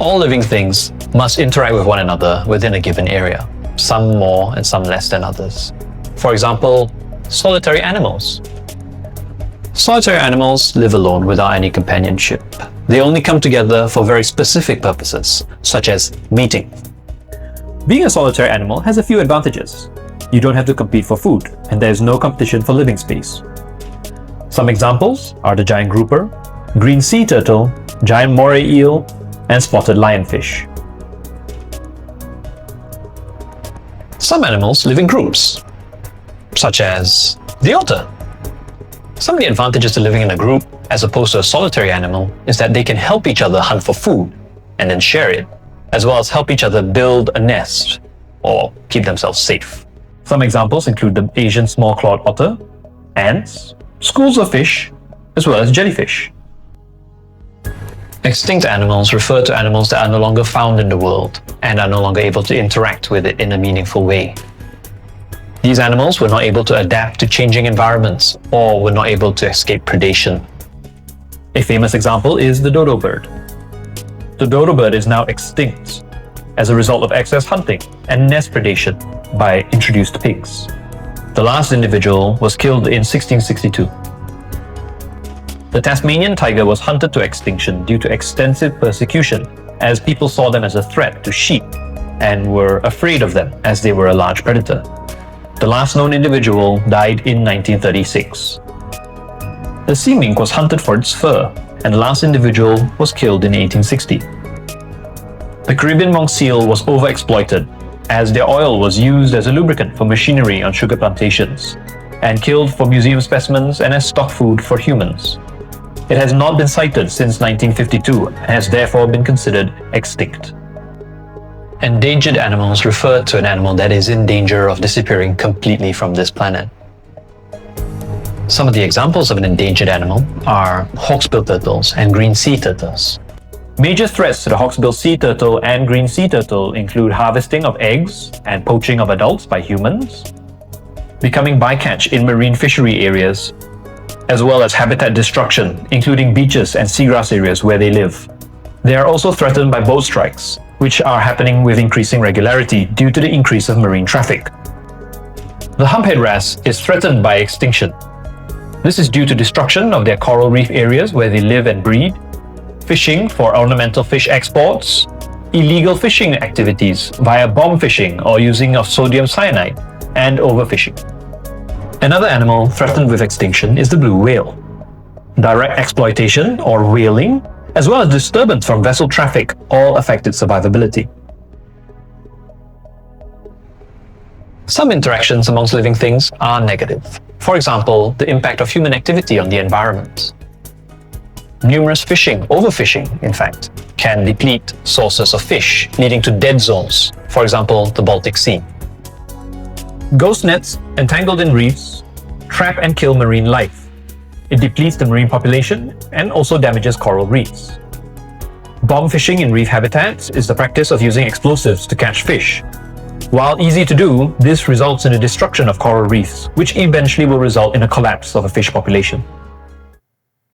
all living things must interact with one another within a given area, some more and some less than others. For example, solitary animals. Solitary animals live alone without any companionship. They only come together for very specific purposes, such as mating. Being a solitary animal has a few advantages. You don't have to compete for food, and there is no competition for living space. Some examples are the giant grouper, green sea turtle, giant moray eel, and spotted lionfish. Some animals live in groups, such as the otter. Some of the advantages to living in a group, as opposed to a solitary animal, is that they can help each other hunt for food and then share it, as well as help each other build a nest or keep themselves safe. Some examples include the Asian small-clawed otter, ants, schools of fish, as well as jellyfish. Extinct animals refer to animals that are no longer found in the world and are no longer able to interact with it in a meaningful way. These animals were not able to adapt to changing environments or were not able to escape predation. A famous example is the dodo bird. The dodo bird is now extinct as a result of excess hunting and nest predation by introduced pigs. The last individual was killed in 1662. The Tasmanian tiger was hunted to extinction due to extensive persecution, as people saw them as a threat to sheep and were afraid of them as they were a large predator. The last known individual died in 1936. The sea mink was hunted for its fur, and the last individual was killed in 1860. The Caribbean monk seal was overexploited, as their oil was used as a lubricant for machinery on sugar plantations, and killed for museum specimens and as stock food for humans. It has not been sighted since 1952 and has therefore been considered extinct. Endangered animals refer to an animal that is in danger of disappearing completely from this planet. Some of the examples of an endangered animal are hawksbill turtles and green sea turtles. Major threats to the hawksbill sea turtle and green sea turtle include harvesting of eggs and poaching of adults by humans, becoming bycatch in marine fishery areas, as well as habitat destruction, including beaches and seagrass areas where they live. They are also threatened by boat strikes, which are happening with increasing regularity due to the increase of marine traffic. The humphead wrasse is threatened by extinction. This is due to destruction of their coral reef areas where they live and breed, fishing for ornamental fish exports, illegal fishing activities via bomb fishing or using of sodium cyanide, and overfishing. Another animal threatened with extinction is the blue whale. Direct exploitation or whaling, as well as disturbance from vessel traffic, all affect its survivability. Some interactions amongst living things are negative. For example, the impact of human activity on the environment. Numerous overfishing, in fact, can deplete sources of fish, leading to dead zones, for example, the Baltic Sea. Ghost nets entangled in reefs trap and kill marine life. It depletes the marine population and also damages coral reefs. Bomb fishing in reef habitats is the practice of using explosives to catch fish. While easy to do, this results in the destruction of coral reefs, which eventually will result in a collapse of a fish population.